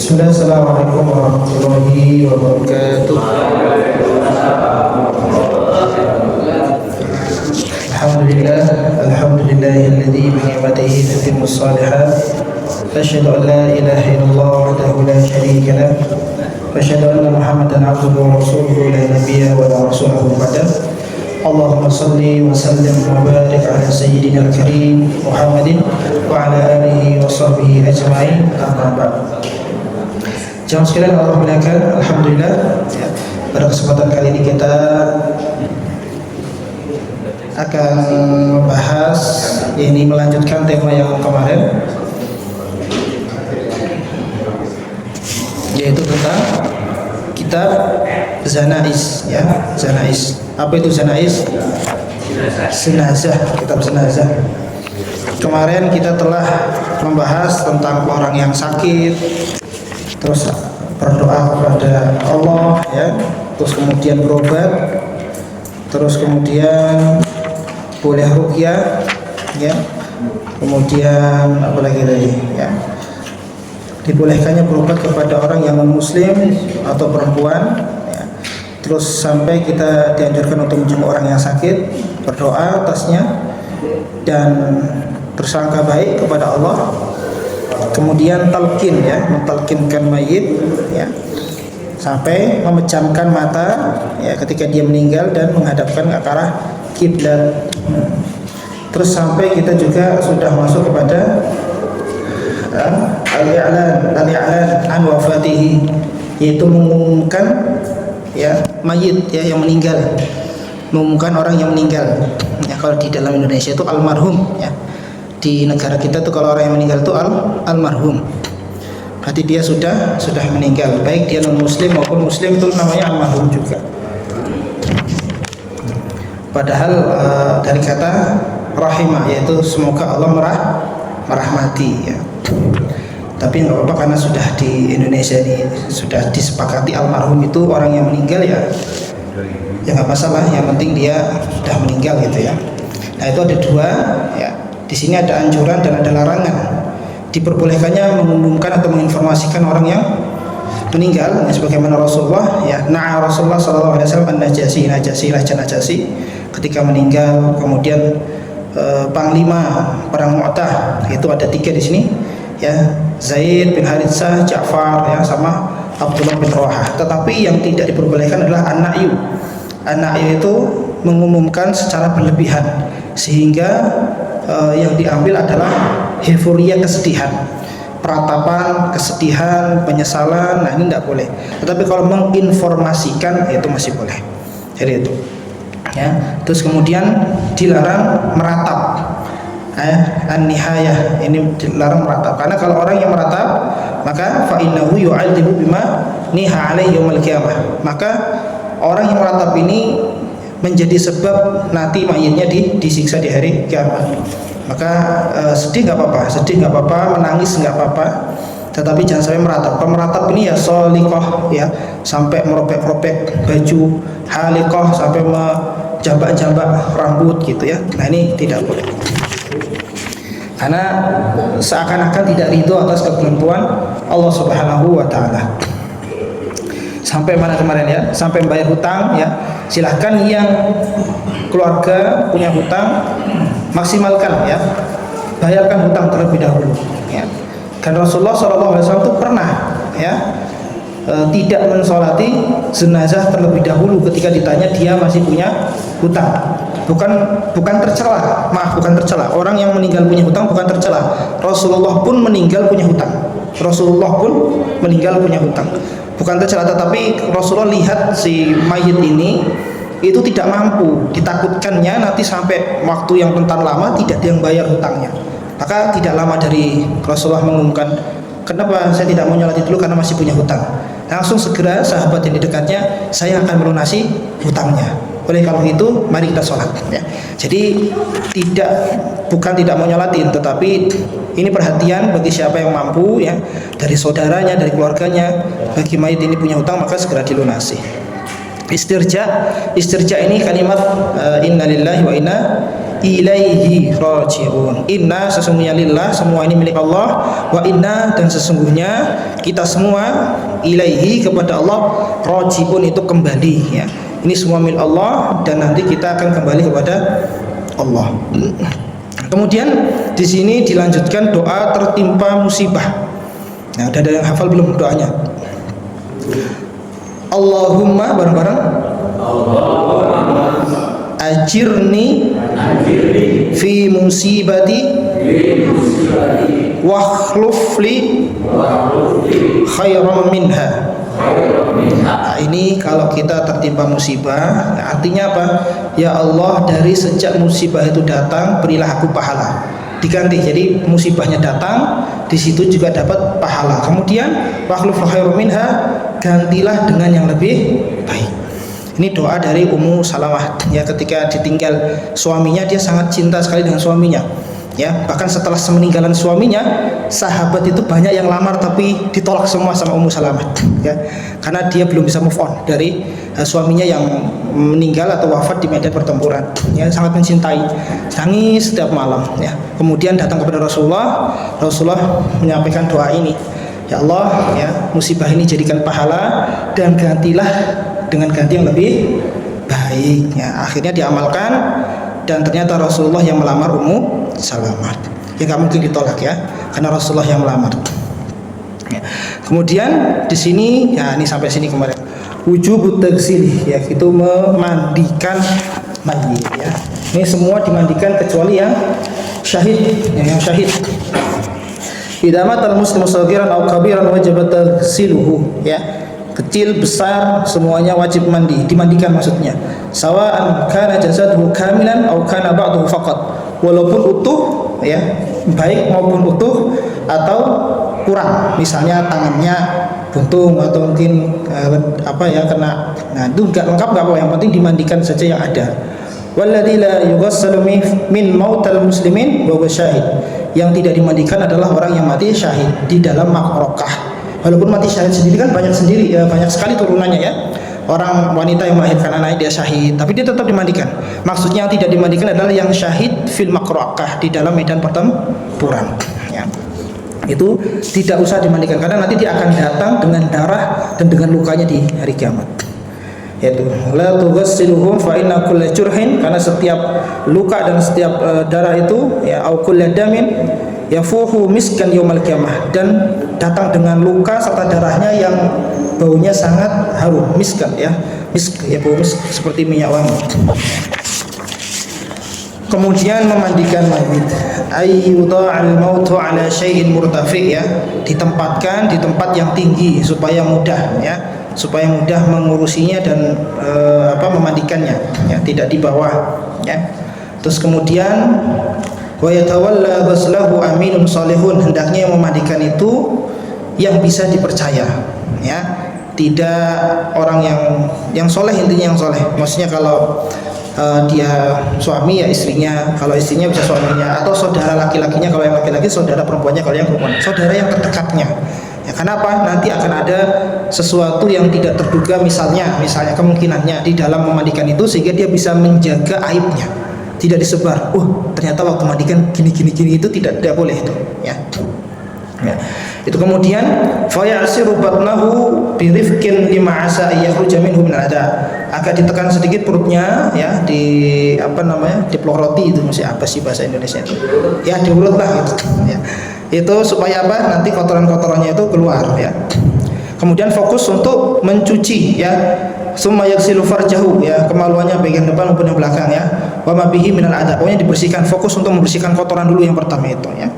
Bismillah, assalamualaikum warahmatullahi wabarakatuh. Alhamdulillahilladzi bi ni'matihi tatimmu shalihat. Asyhadu an la ilaha illallah wahdahu la syarika lah. Wa asyhadu anna Muhammadan abduhu wa rasuluhu la nabiyya wa la rasulahu ba'da. Allahumma salli wa sallim wa barik ala sayyidina al-karim Muhammadin wa ala alihi wa sahbihi ajma'in. Amma ba'd. Jamaah sekalian Allah muliakan, alhamdulillah ya, pada kesempatan kali ini kita akan membahas, ini melanjutkan tema yang kemarin, yaitu tentang kitab Zanais ya, Zanais. Apa itu Zanais? Jenazah, kitab jenazah. Kemarin kita telah membahas tentang orang yang sakit, terus berdoa kepada Allah ya, terus kemudian berobat, terus kemudian boleh ruqyah ya, kemudian apa lagi tadi ya, dibolehkannya berobat kepada orang yang non muslim atau perempuan ya. Terus sampai kita dianjurkan untuk menjenguk orang yang sakit, berdoa atasnya dan bersangka baik kepada Allah. Kemudian talqin ya, mentalkinkan mayit ya, sampai memejamkan mata ya ketika dia meninggal dan menghadapkan ke arah kiblat. Terus sampai kita juga sudah masuk kepada al-i'lan an wafatihi, yaitu mengumumkan ya mayit ya yang meninggal, mengumumkan orang yang meninggal ya. Kalau di dalam Indonesia itu almarhum ya, di negara kita tuh kalau orang yang meninggal itu almarhum, berarti dia sudah meninggal, baik dia non muslim maupun muslim itu namanya almarhum juga. Padahal dari kata rahimah, yaitu semoga Allah merahmati ya. Tapi nggak apa-apa karena sudah di Indonesia ini sudah disepakati almarhum itu orang yang meninggal ya nggak masalah, yang penting dia sudah meninggal gitu ya. Nah itu ada dua ya. Di sini ada anjuran dan ada larangan. Diperbolehkannya mengumumkan atau menginformasikan orang yang meninggal, ya, sebagaimana Rasulullah ya, Rasulullah sallallahu alaihi wasallam Najasi ketika meninggal. Kemudian panglima perang Mu'tah itu ada 3 di sini ya, Zaid bin Haritsah, Ja'far ya, sama Abdullah bin Rawahah. Tetapi yang tidak diperbolehkan adalah an-na'yu. An-na'yu itu mengumumkan secara berlebihan sehingga yang diambil adalah euforia, kesedihan, peratapan, kesedihan, penyesalan. Nah ini tidak boleh. Tetapi kalau menginformasikan itu masih boleh. Jadi itu ya. Terus kemudian dilarang meratap an-nihayah, ini dilarang meratap, karena kalau orang yang meratap maka fa innahu yu'adzibu bima niha alaihi yaumil qiyamah, maka orang yang meratap ini menjadi sebab nanti mayitnya disiksa di hari kiamat. Maka sedih nggak apa-apa, menangis nggak apa-apa, tetapi jangan sampai meratap. Pemeratap ini ya solikoh ya, sampai merobek-robek baju, halikoh sampai menjambak-jambak rambut gitu ya. Nah ini tidak boleh, karena seakan-akan tidak ridho atas ketentuan Allah Subhanahu wa Ta'ala. Sampai mana kemarin ya, sampai membayar hutang ya. Silahkan yang keluarga punya hutang, maksimalkan ya, bayarkan hutang terlebih dahulu ya. Dan Rasulullah SAW itu pernah ya tidak mensolati jenazah terlebih dahulu ketika ditanya dia masih punya hutang. Bukan tercela, bukan tercela. Orang yang meninggal punya hutang bukan tercela. Rasulullah pun meninggal punya hutang. Bukan tercela, tetapi Rasulullah lihat si mayit ini itu tidak mampu, ditakutkannya nanti sampai waktu yang rentan lama tidak ada yang bayar hutangnya. Maka tidak lama dari Rasulullah mengumumkan, kenapa saya tidak mau nyolati dulu karena masih punya hutang. Langsung segera sahabat yang di dekatnya, saya akan melunasi hutangnya. Oleh kalau itu mari kita sholat ya. Jadi bukan tidak mau nyolatin, tetapi ini perhatian bagi siapa yang mampu ya, dari saudaranya, dari keluarganya, bagi mayit ini punya hutang maka segera dilunasi. Istirja ini kalimat innalillahi wa inna ilaihi raji'un. Inna sesungguhnya lillah, semua ini milik Allah, wa inna dan sesungguhnya kita semua ilaihi kepada Allah raji'un itu kembali ya. Ini semua milik Allah dan nanti kita akan kembali kepada Allah. Kemudian di sini dilanjutkan doa tertimpa musibah. Nah, ada yang hafal belum doanya? Allahumma bareng-bareng. Ajirni fi musibati wakhlufli khairan minha. Nah, ini kalau kita tertimpa musibah, artinya apa? Ya Allah, dari sejak musibah itu datang, berilah aku pahala. Diganti, jadi musibahnya datang, di situ juga dapat pahala. Kemudian wakhluf khairan minha, gantilah dengan yang lebih baik. Ini doa dari Ummu Salamah ya, ketika ditinggal suaminya, dia sangat cinta sekali dengan suaminya ya. Bahkan setelah meninggalan suaminya, sahabat itu banyak yang lamar tapi ditolak semua sama Ummu Salamah ya, karena dia belum bisa move on dari suaminya yang meninggal atau wafat di medan pertempuran ya. Sangat mencintai, nangis setiap malam ya. Kemudian datang kepada Rasulullah menyampaikan doa ini, ya Allah ya, musibah ini jadikan pahala dan gantilah dengan ganti yang lebih baik ya. Akhirnya diamalkan dan ternyata Rasulullah yang melamar Ummu Salamah ya, nggak mungkin ditolak ya, karena Rasulullah yang melamar ya. Kemudian di sini ya, ini sampai sini kemarin wujub taghsil ya, itu memandikan mayit ya. Ini semua dimandikan kecuali yang syahid ya, yang syahid. Idza matal muslimu saghiran aw kabiran wajib taghsiluhu ya. Kecil besar semuanya wajib mandi, dimandikan maksudnya. Sawa'an kana jasaduhu kamilan aw kana ba'duhu faqat. Walaupun utuh ya, baik maupun utuh atau kurang. Misalnya tangannya buntung atau mungkin apa ya, kena. Nah, itu enggak lengkap enggak apa, yang penting dimandikan saja yang ada. Walladzi la yughassalu min mautal muslimin wa huwa syahid. Yang tidak dimandikan adalah orang yang mati syahid di dalam ma'rakah. Walaupun mati syahid sendiri kan banyak sendiri ya, banyak sekali turunannya ya. Orang wanita yang melahirkan anak dia syahid, tapi dia tetap dimandikan. Maksudnya yang tidak dimandikan adalah yang syahid fil maqraqah, di dalam medan pertempuran ya. Itu tidak usah dimandikan karena nanti dia akan datang dengan darah dan dengan lukanya di hari kiamat. Yaitu la tughassiluhum fa inna kulla jurhin, karena setiap luka dan setiap darah itu ya, au kullu damin yafuhu miskan yaumal qiyamah, dan datang dengan luka serta darahnya yang baunya sangat harum, miskan ya, misk ya, bau misk seperti minyak wangi. Kemudian memandikan mayit, ayyudha'al mautu ala syai'in murtafi ya, ditempatkan di tempat yang tinggi supaya mudah ya, supaya mudah mengurusinya dan memandikannya ya, tidak di bawah ya. Terus kemudian wa yatawalla ghuslahu aminun salihun, hendaknya yang memandikan itu yang bisa dipercaya ya, tidak orang yang soleh, intinya yang soleh. Maksudnya kalau dia suami ya istrinya, kalau istrinya bisa suaminya, atau saudara laki-lakinya kalau yang laki-laki, saudara perempuannya kalau yang perempuan, saudara yang terdekatnya ya. Kenapa? Nanti akan ada sesuatu yang tidak terduga, misalnya kemungkinannya di dalam memandikan itu, sehingga dia bisa menjaga aibnya, tidak disebar. Ternyata waktu mandikan gini itu tidak boleh itu ya. Ya. Itu kemudian fayasiru batnahu birifkin lima asa yakhruja minhu min ada, agak ditekan sedikit perutnya ya, diploroti, itu masih apa sih bahasa Indonesia itu ya, diurut lah gitu ya. Itu supaya apa? Nanti kotoran-kotorannya itu keluar ya. Kemudian fokus untuk mencuci ya, summa yaghsilu farjahu ya, kemaluannya bagian depan maupun yang belakang ya, wa ma bihi minal adab, pokoknya dibersihkan, fokus untuk membersihkan kotoran dulu yang pertama itu ya.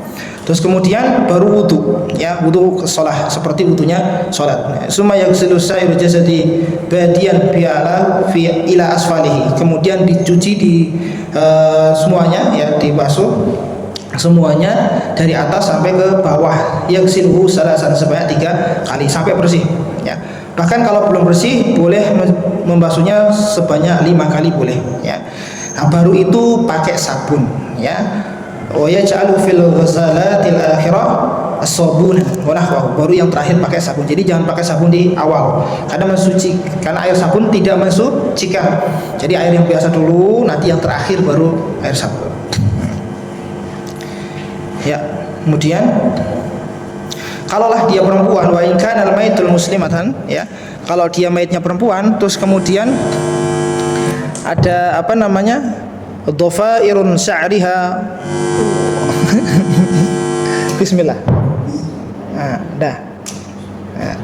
Terus kemudian baru wudu ya, wudu sholat seperti wudunya sholat. Summa yaghsilu sa'iru jasadi badiyan ila asfalihi, kemudian dicuci di semuanya ya, dibasuh semuanya dari atas sampai ke bawah. Yaghsiluhu salasan, sebanyak 3 kali sampai bersih ya. Bahkan kalau belum bersih boleh membasuhnya sebanyak 5 kali boleh ya. Nah, baru itu pakai sabun ya. Yaj'alu fil ghazalatil akhirah as-sabun wa nahwahu, baru yang terakhir pakai sabun. Jadi jangan pakai sabun di awal karena air sabun tidak mensucikan. Jadi air yang biasa dulu, nanti yang terakhir baru air sabun. Ya. Kemudian kalaulah dia perempuan, wa in kana al-maitul muslimatan, ya. Kalau dia mayitnya perempuan, terus kemudian ada apa namanya? Dhafairun sya'riha. Bismillah. Nah, dah. Nah.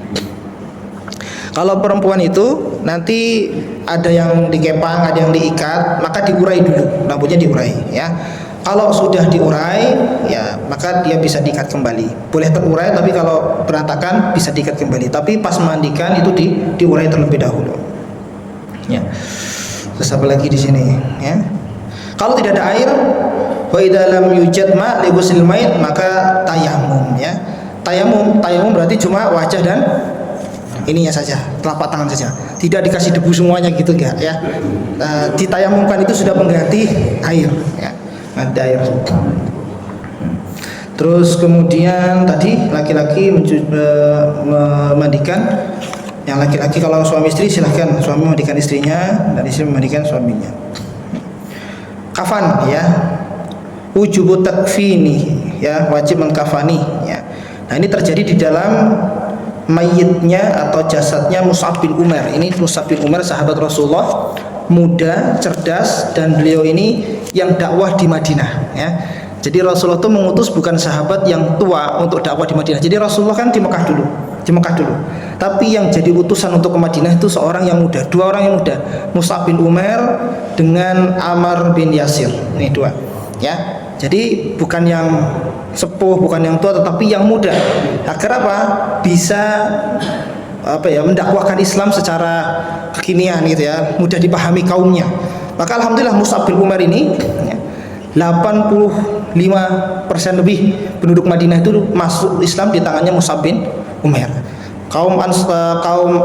Kalau perempuan itu nanti ada yang dikepang, ada yang diikat, maka diurai dulu, rambutnya diurai, ya. Kalau sudah diurai, ya maka dia bisa diikat kembali. Boleh terurai, tapi kalau berantakan bisa diikat kembali. Tapi pas mandikan itu diurai terlebih dahulu. Ya. Terus apa lagi di sini? Ya. Kalau tidak ada air, wa idza lam yujad ma li ghusl mayit, maka tayamum, ya. Tayamum berarti cuma wajah dan ininya saja, telapak tangan saja. Tidak dikasih debu semuanya gitu enggak, ya. Ditayamumkan itu sudah mengganti air, ya. Ada air. Terus kemudian tadi laki-laki memandikan. Yang laki-laki kalau suami istri silahkan suami memandikan istrinya dan istri memandikan suaminya. Kafan, ya. Wujubu takfini, ya, wajib mengkafani, ya. Nah, ini terjadi di dalam mayitnya atau jasadnya Mus'ab bin Umar. Ini Mus'ab bin Umar sahabat Rasulullah, muda, cerdas, dan beliau ini yang dakwah di Madinah, ya. Jadi Rasulullah itu mengutus bukan sahabat yang tua untuk dakwah di Madinah. Jadi Rasulullah kan di Mekah dulu. Tapi yang jadi utusan untuk ke Madinah itu seorang yang muda, dua orang yang muda, Mus'ab bin Umar dengan Ammar bin Yasir. Ini dua, ya. Jadi bukan yang sepuh, bukan yang tua, tetapi yang muda. Agar apa? Bisa mendakwahkan Islam secara kekinian gitu, ya, mudah dipahami kaumnya. Maka alhamdulillah Mus'ab bin Umar ini, ya, 85% lebih penduduk Madinah itu masuk Islam di tangannya Mus'ab bin Umar. Kaum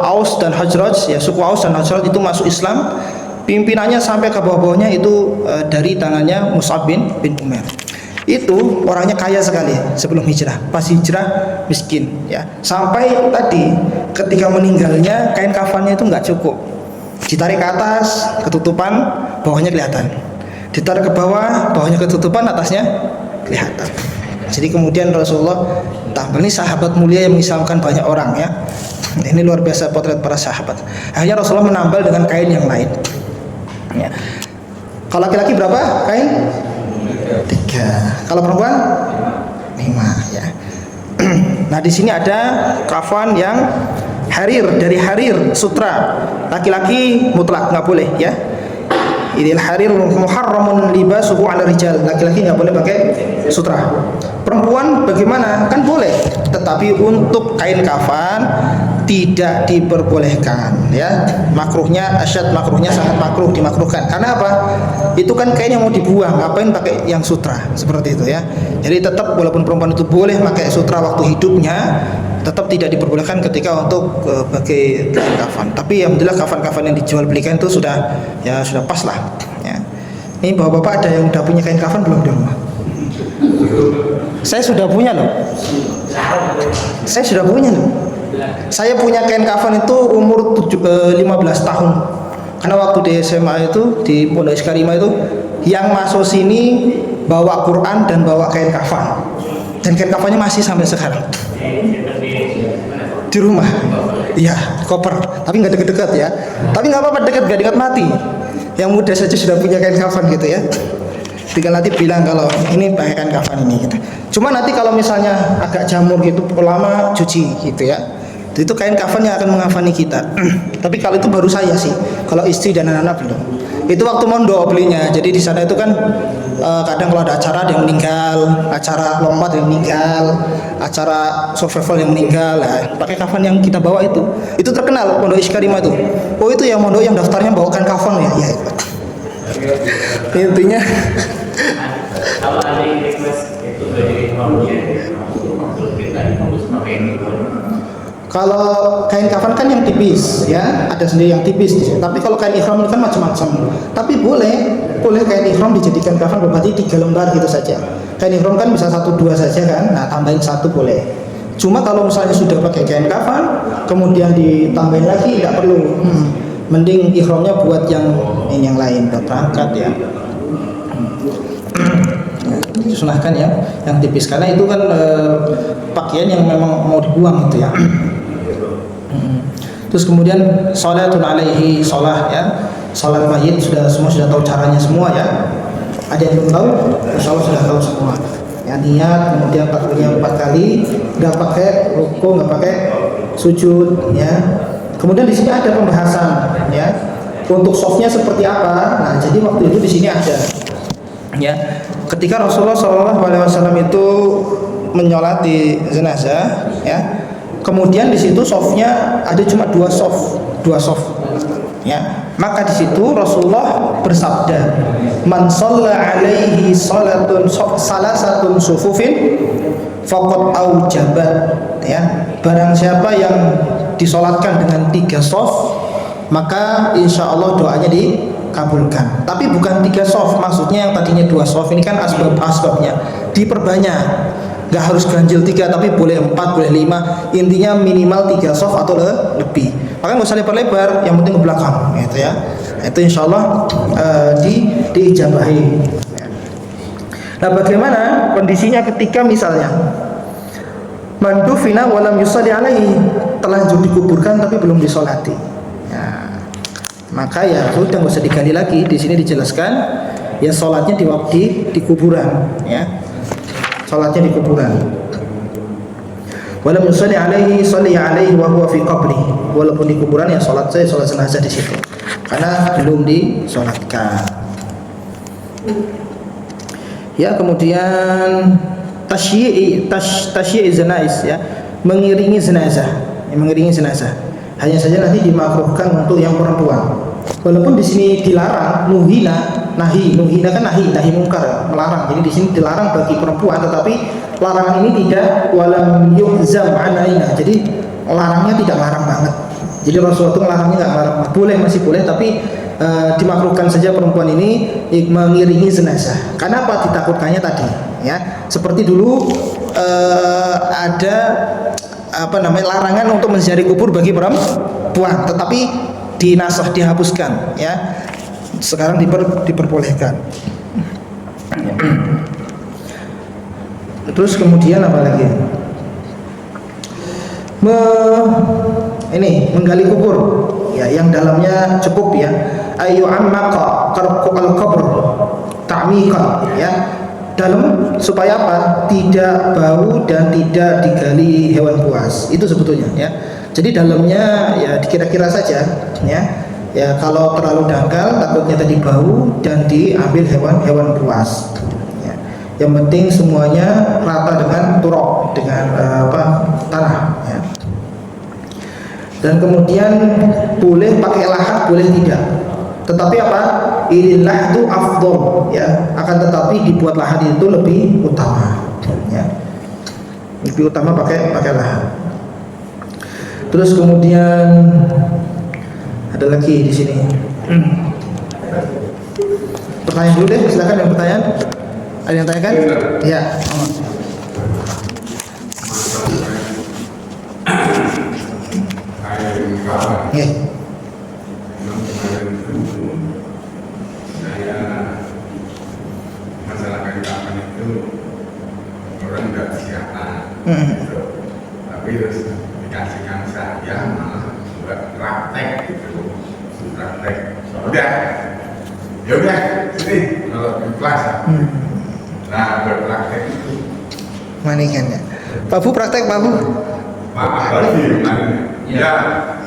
Aus dan Khazraj, ya, suku Aus dan Khazraj itu masuk Islam, pimpinannya sampai ke bawah-bawahnya itu dari tangannya Mus'ab bin Umar. Itu orangnya kaya sekali sebelum hijrah. Pas hijrah miskin, ya. Sampai tadi ketika meninggalnya kain kafannya itu nggak cukup. Ditarik ke atas, ketutupan, bawahnya kelihatan. Ditarik ke bawah, bawahnya ketutupan, atasnya kelihatan. Jadi kemudian Rasulullah, ini sahabat mulia yang mengislamkan banyak orang, ya. Ini luar biasa potret para sahabat. Akhirnya Rasulullah menambal dengan kain yang lain, ya. Kalau laki-laki berapa kain? 3. Kalau perempuan 5, ya. Nah, di sini ada kafan yang harir, dari harir, sutra. Laki-laki mutlak nggak boleh, ya. Idil harir muharramun libasuhu 'ala rijal. Laki-laki nggak boleh pakai sutra. Perempuan bagaimana? Kan boleh, tetapi untuk kain kafan tidak diperbolehkan, ya. Makruhnya asyad, makruhnya sangat makruh, dimakruhkan. Karena apa? Itu kan kain yang mau dibuang, ngapain pakai yang sutra seperti itu, ya. Jadi tetap walaupun perempuan itu boleh pakai sutra waktu hidupnya, tetap tidak diperbolehkan ketika untuk pakai kain kafan. Tapi alhamdulillah kafan-kafan yang dijual belikan itu sudah pas lah, ya. Ini bapak-bapak ada yang udah punya kain kafan belum di rumah? Saya sudah punya loh. Saya punya kain kafan itu umur 15 tahun. Karena waktu di SMA itu di Pondok Iskarima itu yang masuk sini bawa Quran dan bawa kain kafan. Dan kain kafannya masih sampai sekarang. Di rumah. Iya, koper. Tapi nggak deket-deket, ya. Tapi nggak apa-apa, nggak dekat mati. Yang muda saja sudah punya kain kafan gitu, ya. Tinggal nanti bilang kalau ini pakai kain kafan ini gitu. Cuma nanti kalau misalnya agak jamur gitu, lama cuci gitu, ya. Itu kain kafan yang akan mengafani kita. Tapi kalau itu baru saya sih. Kalau istri dan anak-anak belum. Itu waktu mondok belinya. Jadi di sana itu kan kadang kalau ada acara yang meninggal, acara lompat yang meninggal, acara survival yang meninggal, nah, pakai kafan yang kita bawa itu terkenal Pondok Iskarima itu. Oh, itu yang mondok yang daftarnya bawakan kafan, ya. Ya, intinya kalau ada yang request itu dari kalau kain kafan kan yang tipis, ya, ada sendiri yang tipis. Tapi kalau kain ihram ini kan macam-macam. Tapi boleh kain ihram dijadikan kafan, berarti 3 lembar gitu saja. Kain ihram kan bisa 1-2 saja kan, nah tambahin 1 boleh. Cuma kalau misalnya sudah pakai kain kafan, kemudian ditambahin lagi, nggak perlu. Mending ihramnya buat yang lain, buat berangkat, ya. disunahkan yang tipis, karena itu kan pakaian yang memang mau dibuang gitu ya. Terus kemudian salatun alaihi, salat ya, salat mayit semua sudah tahu caranya semua ya. Ada yang belum tahu? Insyaallah sudah tahu semua. Ya, niat, kemudian takbirnya 4 kali, nggak pakai rukuk, nggak pakai sujud ya. Kemudian di sini ada pembahasan ya, untuk softnya seperti apa. Nah, jadi waktu itu di sini ada ya, ketika Rasulullah SAW itu menyolati jenazah ya, kemudian di situ softnya ada cuma dua soft ya, maka di situ Rasulullah bersabda, man shalla alaihi salasatun sufufin faqad aujabat ya, barang siapa yang disolatkan dengan 3 soft maka insya Allah doanya dikabulkan. Tapi bukan 3 soft, maksudnya yang tadinya 2 soft ini kan asbabnya diperbanyak, nggak harus ganjil 3 tapi boleh 4, boleh 5, intinya minimal 3 soft atau lebih. Maka nggak usah lebar-lebar, yang penting ke belakang gitu ya. Itu insya Allah diijabahi. Nah, bagaimana kondisinya ketika misalnya mandufina walam yusalli alaihi, telanjur dikuburkan tapi belum disolati ya, maka ya sudah nggak usah digali lagi. Di sini dijelaskan ya, sholatnya di kuburan ya, sholatnya di kuburan. Walam yusalli alaihi salli alaihi wa huwa fi qabri, walaupun di kuburan ya sholat jenazah di situ karena belum disolatkan ya. Kemudian tasyi'i janais ya, mengiringi jenazah hanya saja nanti dimakruhkan untuk yang perempuan, walaupun di sini dilarang. Nahi kan nahi mungkar, melarang. Jadi di sini dilarang bagi perempuan, tetapi larangan ini tidak walam yu'zam anaina, jadi larangnya tidak larang banget. Jadi Rasulullah itu melarangnya nggak larang, masih boleh, tapi dimakruhkan saja perempuan ini mengiringi jenazah. Karena apa? Ditakutkannya tadi ya, seperti dulu ada larangan untuk menziarahi kubur bagi perempuan, tetapi dihapuskan ya, sekarang diperbolehkan. Terus kemudian apa lagi? Menggali kubur ya, yang dalamnya cukup ya, ayu ammaqa al-qabr ta'miqan ya, dalam supaya apa? Tidak bau dan tidak digali hewan buas. Itu sebetulnya ya. Jadi dalamnya ya dikira-kira saja ya. Ya kalau terlalu dangkal takutnya tadi bau dan diambil hewan buas. Ya. Yang penting semuanya rata dengan turab, dengan tanah ya. Dan kemudian boleh pakai lahat, boleh tidak. Tetapi apa? Inilah itu afdol ya, akan tetapi dibuat lahat itu lebih utama ya. Lebih utama pakai lahat. Terus kemudian ada lagi di sini. Pertanyaan dulu deh, silakan yang pertanyaan. Ada yang tanyakan? Ya. Yeah. Masalah kehidupan itu orang nggak siapa, tapi terus dikasihkan saya malah buat praktek gitu, praktek. Udah, sini kalau di kelas, nah buat praktek itu. Manikan ya. Pak Bu praktek Pak Bu. Pak Hadi kemarin. Ya,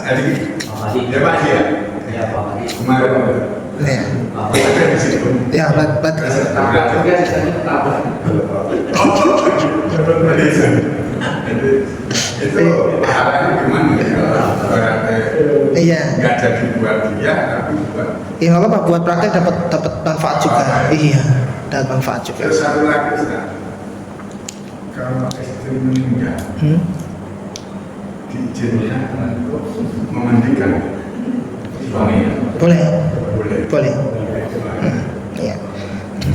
Hadi. Ya Pak Hadi ya. Ya Pak Hadi. Kemarin. Ya. Ada di situ. Ya, Pak. Itu pahalanya gimana ya? Iya. Nggak jadi buat dia, tapi buat. Ya nggak apa-apa, buat praktek dapat manfaat juga. Iya, dapat manfaat juga. Terus satu lagi, Ustaz. Kalau istri meninggal, diizinkan untuk memandikan suaminya. Boleh. Iya.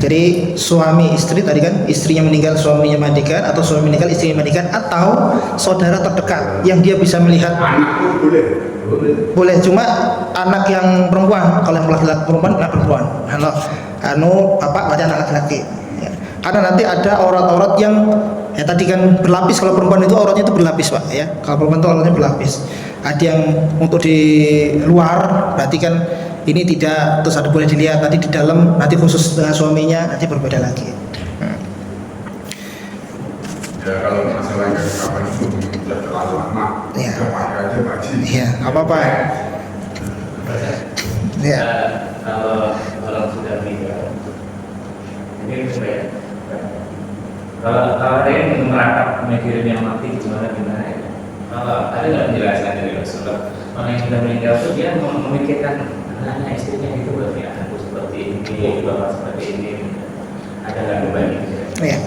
Jadi suami istri tadi kan, istrinya meninggal suaminya mandikan, atau suami meninggal istrinya mandikan, atau saudara terdekat yang dia bisa melihat. Anak pun boleh. Cuma anak yang perempuan. Kalau yang laki-laki perempuan, anak perempuan. Bapak berarti anak laki-laki. Ya. Karena nanti ada aurat-aurat yang ya tadi kan berlapis, kalau perempuan itu auratnya itu berlapis Pak ya. Kalau perempuan itu auratnya berlapis. Ada yang untuk di luar berarti kan ini tidak, terus ada boleh dilihat, nanti di dalam nanti khusus dengan suaminya nanti berbeda lagi. Ya kalau masalah kapan itu sudah terlalu lama, Iya. ya pakai aja baju. Iya, nggak apa-apa. Iya. Kalau orang sudah meninggal, ini supaya kalau ada yang merangkap mikirin yang mati gimana ya? Kalau ada nggak penjelasan dari Rasulullah? Orang yang sudah meninggal itu dia memikirkan anaknya, istrinya itu berarti anakku seperti ini, bapak seperti ini. Ada nggak beban itu? Iya.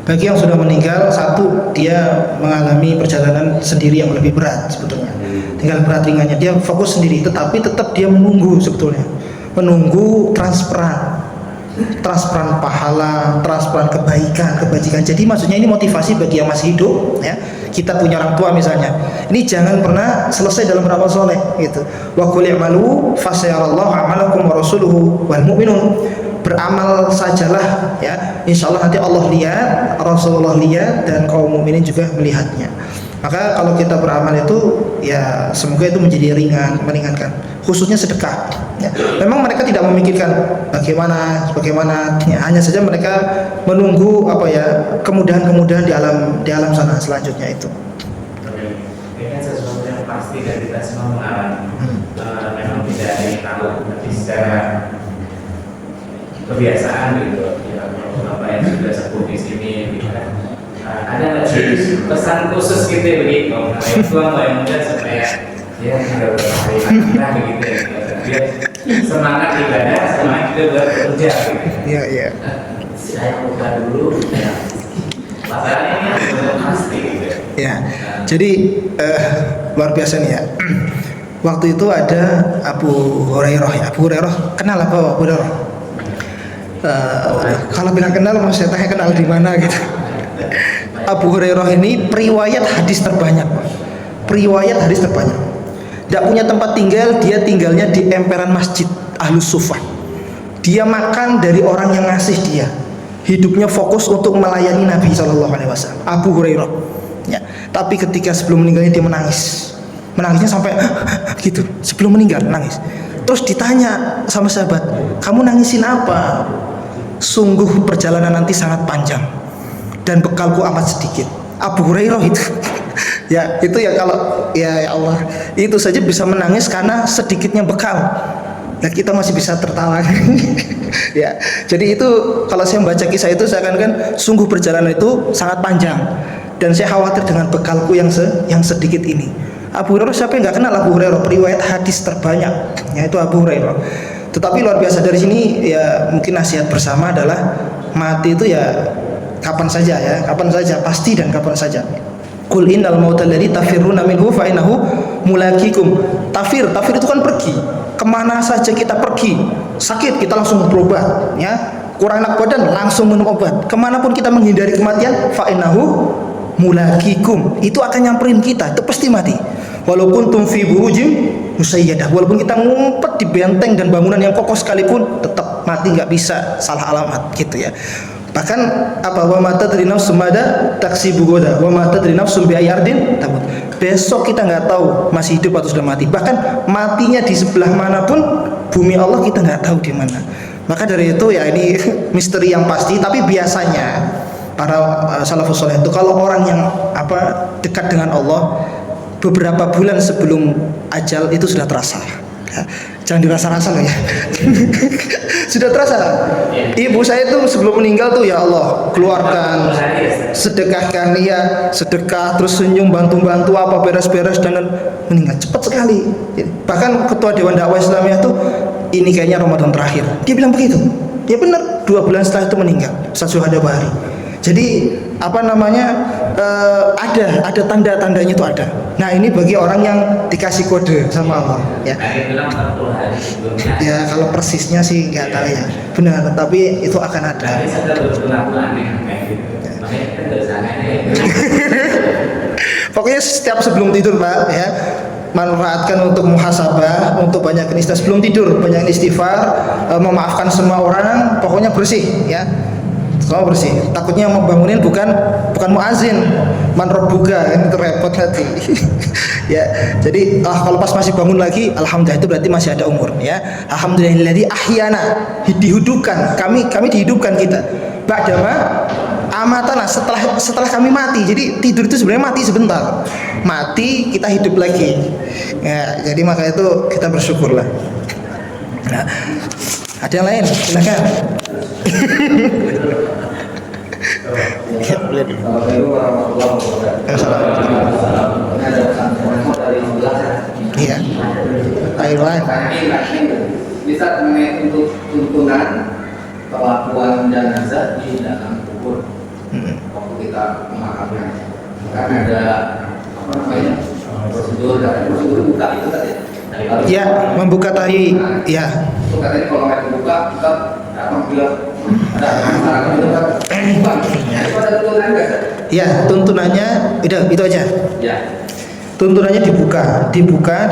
Bagi yang sudah meninggal, satu dia mengalami perjalanan sendiri yang lebih berat sebetulnya. Tinggal berat ringannya dia fokus sendiri, tetapi tetap dia menunggu sebetulnya, menunggu transferan pahala, transferan kebajikan. Jadi maksudnya ini motivasi bagi yang masih hidup ya. Kita punya orang tua misalnya, ini jangan pernah selesai dalam beramal soleh gitu. Wa qul i'malu fasayarallahu a'malakum wa rasuluhu wal mu'minun. Beramal sajalah ya, insya Allah nanti Allah lihat, Rasulullah lihat, dan kaum mukminin juga melihatnya. Maka kalau kita beramal itu ya semoga itu menjadi meringankan, khususnya sedekah ya. Memang mereka tidak memikirkan bagaimana ya, hanya saja mereka menunggu apa ya, kemudahan di alam sana selanjutnya itu. Ini kan sesuatu yang pasti dan kita semua mengalami. Memang tidak ada yang tahu, tapi secara kebiasaan gitu ya, bapak yang sudah sepuh di sini gitu kan. Ada nggak sih pesan khusus gitu ya begitu yang tua yang muda supaya dia tidak berhari begitu ya, dia semangat ibadah, semangat juga bekerja gitu. Iya. Saya buka dulu ya. Masalahnya ini sudah pasti gitu Ya, jadi luar biasa nih ya. Waktu itu ada Abu Hurairah ya. Abu Hurairah kenal apa Abu Hurairah? Kalau bilang kenal, mau saya tanya kenal di mana gitu. Abu Hurairah ini periwayat hadis terbanyak. Tidak punya tempat tinggal, dia tinggalnya di emperan masjid Ahlus Suffah. Dia makan dari orang yang ngasih dia. Hidupnya fokus untuk melayani Nabi SAW. Abu Hurairah. Ya. Tapi ketika sebelum meninggalnya dia menangis. Menangisnya sampai gitu. Sebelum meninggal nangis. Terus ditanya sama sahabat, kamu nangisin apa? Sungguh perjalanan nanti sangat panjang dan bekalku amat sedikit. Abu Hurairah itu ya itu ya, kalau ya Allah itu saja bisa menangis karena sedikitnya bekal. Nah kita masih bisa tertawa ya. Jadi itu kalau saya membaca kisah itu seakan-akan sungguh perjalanan itu sangat panjang dan saya khawatir dengan bekalku yang sedikit ini. Abu Hurairah, siapa yang nggak kenal Abu Hurairah, periwayat hadis terbanyak yaitu Abu Hurairah. Tetapi luar biasa dari sini ya, mungkin nasihat bersama adalah mati itu ya kapan saja ya, pasti dan kapan saja. Qul innal mautal ladzi tafirruna minhu fa innahu mulaqikum. Tafir itu kan pergi. Kemana saja kita pergi, sakit kita langsung berobat ya, kurang enak badan langsung minum obat. Kemanapun kita menghindari kematian, fa innahu mulaqikum, itu akan nyamperin kita, itu pasti mati. Walaupun tumfi burujim musayyadah, walaupun kita ngumpet di benteng dan bangunan yang kokoh sekalipun, tetap mati, nggak bisa salah alamat gitu ya. Bahkan apa, wa mata tadri nafsum mada taksibu goda, wa mata tadri nafsum bi ayardin tabut. Besok kita nggak tahu masih hidup atau sudah mati. Bahkan matinya di sebelah manapun bumi Allah kita nggak tahu di mana. Maka dari itu ya ini misteri yang pasti. Tapi biasanya para salafus saleh itu kalau orang yang dekat dengan Allah, beberapa bulan sebelum ajal itu sudah terasa. Ya, jangan dirasa-rasa loh ya. Sudah terasa. Ibu saya tuh sebelum meninggal tuh, ya Allah, keluarkan, sedekahkan, ya sedekah, terus senyum, bantu-bantu apa beres-beres, dan meninggal cepat sekali. Bahkan ketua Dewan Dakwah Islamiyah tuh, ini kayaknya Ramadan terakhir. Dia bilang begitu. Ya benar, 2 bulan setelah itu meninggal. Ustaz Syuhada Bahari. Jadi ada tanda-tandanya itu ada. Nah ini bagi orang yang dikasih kode sama Allah ya. Ya kalau persisnya sih nggak tahu ya, benar, tapi itu akan ada. Pokoknya setiap sebelum tidur Pak ya, manfaatkan untuk muhasabah, untuk banyakin sebelum tidur, banyak istighfar, memaafkan semua orang, pokoknya bersih ya. Semua bersih. Takutnya mau bangunin bukan muazin, man rabbuka, kan itu repot nanti. Ya, jadi kalau pas masih bangun lagi, alhamdulillah itu berarti masih ada umur ya. Alhamdulillahilladzi ahyana, dihidupkan. Kami dihidupkan kita. Ba'dama amatana, setelah kami mati. Jadi tidur itu sebenarnya mati sebentar. Mati kita hidup lagi. Ya, jadi maka itu kita bersyukurlah. Nah, ada yang lain? Silakan. Iya. Taiwan. Bisa mengenai untuk tuntunan perlakuan jenazah di dalam kubur waktu kita memakamkan, kan ada apa namanya prosedur buka itu tadi. Ya, membuka tadi. Ya. Itu katanya kalau nggak dibuka kita datang bilang ada masyarakat itu kan buka. Itu ada tuntunan nggak? Ya, tuntunannya itu aja. Ya. Tuntunannya dibuka di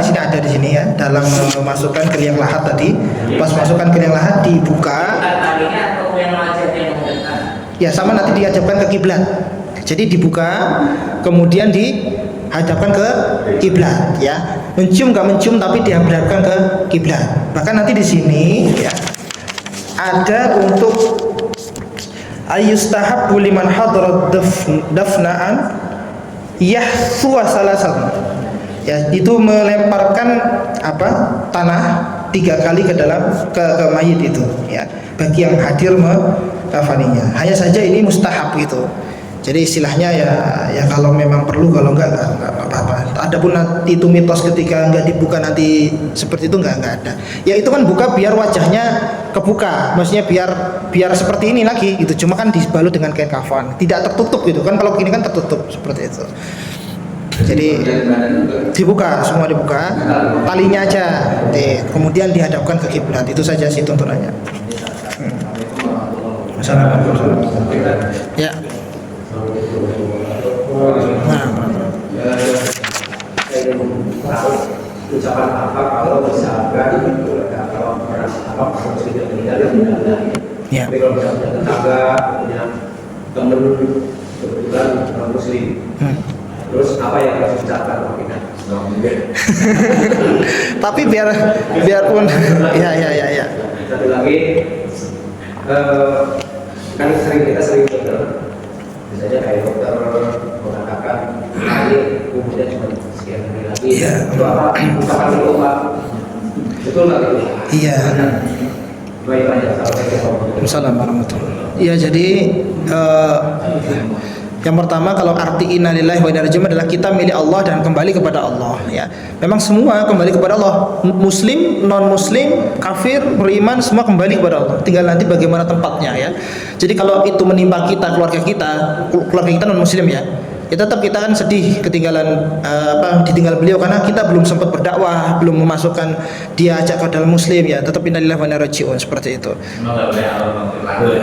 sini ada di sini ya, dalam memasukkan ke liang lahat tadi. Pas masukkan ke liang lahat dibuka. Ya, sama nanti dihadapkan ke kiblat. Jadi dibuka, kemudian dihadapkan ke kiblat ya. Mencium nggak mencium tapi dihadapkan ke kiblat. Bahkan nanti di sini ya ada untuk ayyustahabbu liman hadarat dafna'an yahsuwa salasan. Ya, itu melemparkan tanah 3 kali ke dalam ke mayit itu ya, bagi yang hadir mengkafaninya. Hanya saja ini mustahab gitu. Jadi istilahnya ya kalau memang perlu, kalau enggak apa-apa. Adapun nanti itu mitos ketika enggak dibuka nanti seperti itu enggak ada. Ya itu kan buka biar wajahnya kebuka, maksudnya biar seperti ini lagi gitu. Cuma kan dibalut dengan kain kafan, tidak tertutup gitu kan. Kalau begini kan tertutup seperti itu. Jadi dibuka, semua dibuka, talinya aja, kemudian dihadapkan ke kiblat. Itu saja sih tuntunannya. Assalamualaikum. Ya. Ucapan apa kalau misalkan kalau orang apa harus tidak meninggal Ya. tapi kalau misalnya tetangga punya teman kebetulan orang muslim, terus apa yang harus diucapkan kita? Tapi biarpun ya. Satu lagi kan kita sering dokter, misalnya kayak dokter mengatakan ini umurnya cuma sekian hari lagi. Iya. Itu apa ucapan itu Pak? Betul nggak itu? Iya. Baik aja. Assalamualaikum warahmatullahi wabarakatuh. Ya, jadi yang pertama, kalau arti innalillahi wa inna ilaihi raji'un adalah kita milik Allah dan kembali kepada Allah ya. Memang semua kembali kepada Allah. Muslim, non muslim, kafir, beriman, semua kembali kepada Allah. Tinggal nanti bagaimana tempatnya ya. Jadi kalau itu menimpa kita, keluarga kita non muslim ya tetap kita kan sedih ketinggalan ditinggal beliau, karena kita belum sempat berdakwah, belum memasukkan dia ajak ke dalam muslim ya. Tetap innalillahi wa inna ilaihi raji'un seperti itu.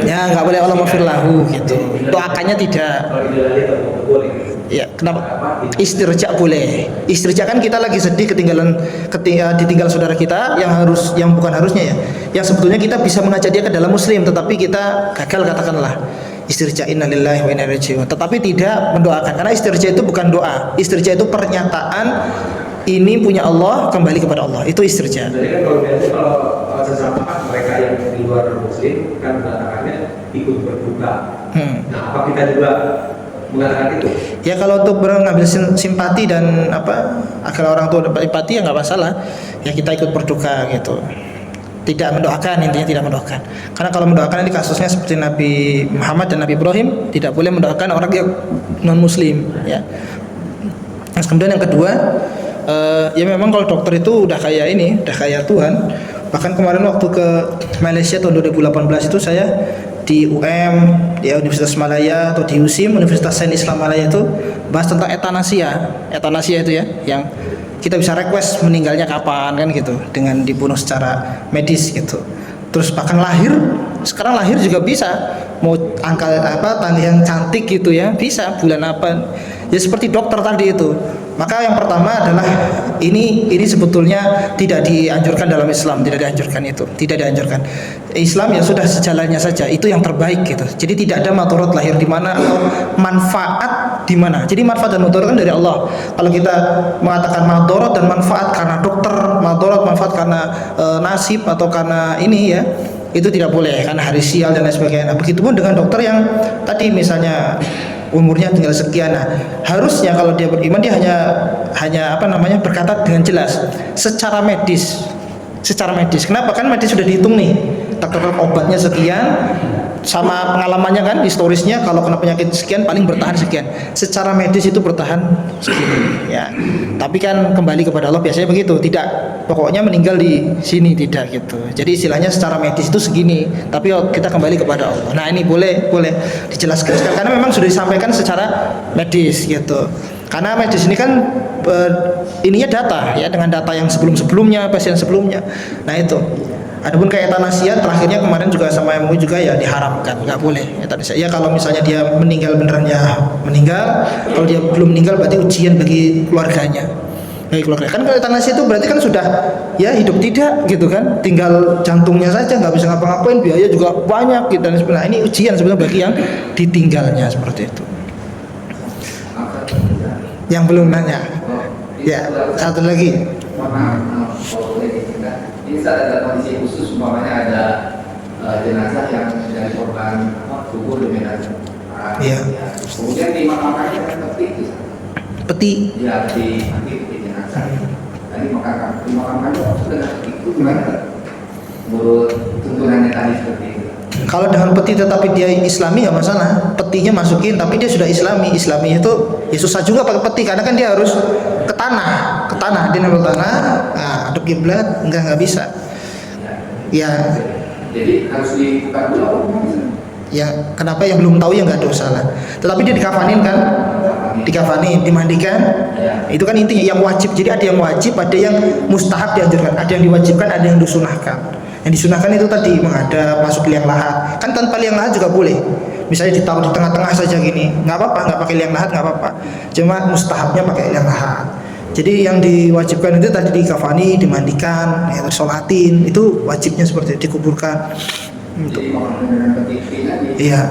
Ya, nggak boleh Allah maghfir lahu gitu. Doakannya tidak. Ya, kenapa? Istirja boleh. Istirja kan kita lagi sedih ditinggal saudara kita yang bukan harusnya ya. Yang sebetulnya kita bisa mengajak dia ke dalam muslim, tetapi kita gagal katakanlah. Istirja innalillahi wa inna ilaihi raji'un. Tetapi tidak mendoakan, karena istirja itu bukan doa. Istirja itu pernyataan ini punya Allah, kembali kepada Allah. Itu istirja. Jadi kan kalau sesama mereka yang di luar muslim kan mengatakannya ikut berbuka. Nah, apa kita juga mengatakan itu? Ya, kalau untuk mengambil simpati dan agar orang tua dapat simpati ya nggak masalah. Ya kita ikut berduka gitu. Tidak mendoakan, intinya tidak mendoakan. Karena kalau mendoakan ini kasusnya seperti Nabi Muhammad dan Nabi Ibrahim, tidak boleh mendoakan orang yang non muslim ya. Terus kemudian yang kedua, ya memang kalau dokter itu udah kayak Tuhan. Bahkan kemarin waktu ke Malaysia tahun 2018 itu saya di di Universitas Malaya atau di USIM, Universitas Sains Islam Malaya itu bahas tentang etanasia itu ya, yang kita bisa request meninggalnya kapan kan gitu, dengan dibunuh secara medis gitu. Terus bahkan lahir Sekarang lahir juga bisa, mau angka tanggal yang cantik gitu ya, bisa bulan apa. Ya seperti dokter tadi itu. Maka yang pertama adalah ini sebetulnya tidak dianjurkan dalam Islam, tidak dianjurkan itu, tidak dianjurkan. Islam ya sudah sejalannya saja, itu yang terbaik gitu. Jadi tidak ada madharat lahir di mana atau manfaat di mana. Jadi manfaat dan madharat kan dari Allah. Kalau kita mengatakan madharat dan manfaat karena dokter, madharat manfaat karena nasib atau karena ini ya, itu tidak boleh karena hari sial dan lain sebagainya. Nah, begitupun dengan dokter yang tadi misalnya umurnya tinggal sekian. Nah, harusnya kalau dia beriman dia hanya berkata dengan jelas secara medis. Secara medis. Kenapa? Kan medis sudah dihitung nih. Dokter obatnya sekian, sama pengalamannya kan, historisnya kalau kena penyakit sekian paling bertahan sekian. Secara medis itu bertahan segini ya. Tapi kan kembali kepada Allah biasanya begitu, tidak pokoknya meninggal di sini, tidak gitu. Jadi istilahnya secara medis itu segini, tapi kita kembali kepada Allah. Nah, ini boleh dijelaskan karena memang sudah disampaikan secara medis gitu. Karena medis ini kan ininya data ya, dengan data yang sebelumnya pasien sebelumnya. Nah, itu. Adapun kayak euthanasia terakhirnya kemarin juga sama MUI juga ya diharamkan, nggak boleh euthanasia. Ya kalau misalnya dia meninggal beneran ya meninggal, kalau dia belum meninggal berarti ujian bagi keluarganya. Bagi keluarga. Kan kalau euthanasia itu berarti kan sudah ya hidup tidak gitu kan, tinggal jantungnya saja nggak bisa ngapa-ngapain, biaya juga banyak gitu. Dan sebenarnya ini ujian sebenarnya bagi yang ditinggalnya seperti itu. Yang belum nanya. Ya, satu lagi. Ini saat ada kondisi khusus, umpamanya ada jenazah yang dari korban gugur dengan Iya. kemudian dimakamkannya kan peti, Peti. ya di jenazah. Tadi dimakamkannya dengan itu gimana? Menurut tuntunannya tadi seperti itu. Kalau dengan peti tetapi dia Islami ya masalah. Petinya masukin tapi dia sudah Islami. Islami itu ya susah juga pakai peti karena kan dia harus ke tanah, dia nempel tanah. Nah, aduk kiblat enggak bisa. Ya. Jadi harus dibuka dulu apa bisa? Ya, kenapa yang belum tahu ya nggak dosa lah. Tetapi dia dikafanin kan? Dikafanin, dimandikan. Ya. Itu kan intinya yang wajib. Jadi ada yang wajib, ada yang mustahab dianjurkan, ada yang diwajibkan, ada yang disunahkan. Yang disunahkan itu tadi menghadap, masuk liang lahat. Kan tanpa liang lahat juga boleh. Misalnya ditaruh di tengah-tengah saja gini, nggak apa-apa, nggak pakai liang lahat nggak apa-apa. Cuma mustahabnya pakai liang lahat. Jadi yang diwajibkan itu tadi dikafani, dimandikan, ya, disolatin, itu wajibnya seperti itu, dikuburkan. Jadi makamkan dengan peti lagi. Iya.